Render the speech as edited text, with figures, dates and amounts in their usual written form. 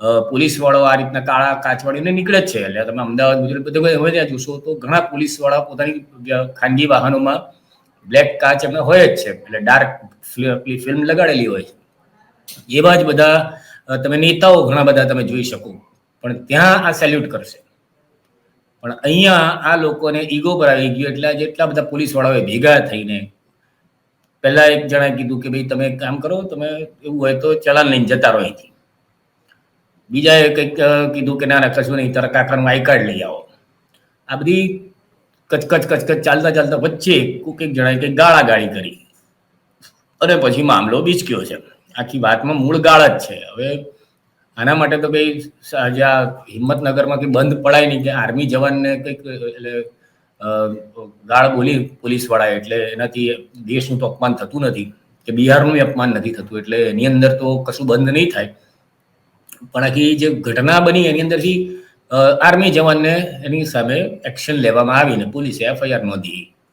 Police વાળો આ રીતના કાળા કાચવાળીને નીકળે જ છે. એટલે તમે અમદાવાદ ગુજરાત બધે હવે ત્યાં જોશો તો ઘણા પોલીસ વાળા પોતાની ખાનગી વાહનોમાં બ્લેક કાચ એમને હોય જ છે, એટલે ડાર્ક ફિલ્મ લગાડેલી હોય છે. એવા જ બધા તમે નેતાઓ ઘણા બધા તમે જોઈ શકો, પણ ત્યાં આ સેલ્યુટ કરશે. પણ અહીંયા આ લોકોને ઈગો પર આવી ગયો એટલે જેટલા બધા પોલીસ વાળાઓએ ભેગા થઈને પહેલા એક જણાએ કીધું કે ભાઈ તમે કામ કરો, તમે એવું હોય તો ચલાન લઈને જતા રહો અહીંથી. બીજાએ કંઈક કીધું કે ના ના કશું નહીં, તારા કાકાનું આઈ કાર્ડ લઈ આવો. આ બધી કચકચ ચાલતા ચાલતા વચ્ચે એક જણાએ કંઈક ગાળાગાળી કરી અને પછી મામલો બીચક્યો છે. આખી વાતમાં મૂળ ગાળ જ છે. હવે આના માટે તો ભાઈ જ્યાં હિંમતનગરમાં કંઈ બંધ પડાય નહીં કે આર્મી જવાનને કંઈક એટલે ગાળ બોલી પોલીસ વાળાએ, એટલે એનાથી દેશનું તો અપમાન થતું નથી કે બિહારનું અપમાન નથી થતું, એટલે એની અંદર તો કશું બંધ નહીં થાય. પણ આખી જે ઘટના બની એની અંદરથી આર્મી જવાનને એની સામે એક્શન લેવામાં આવીને પોલીસે FIR નોંધી.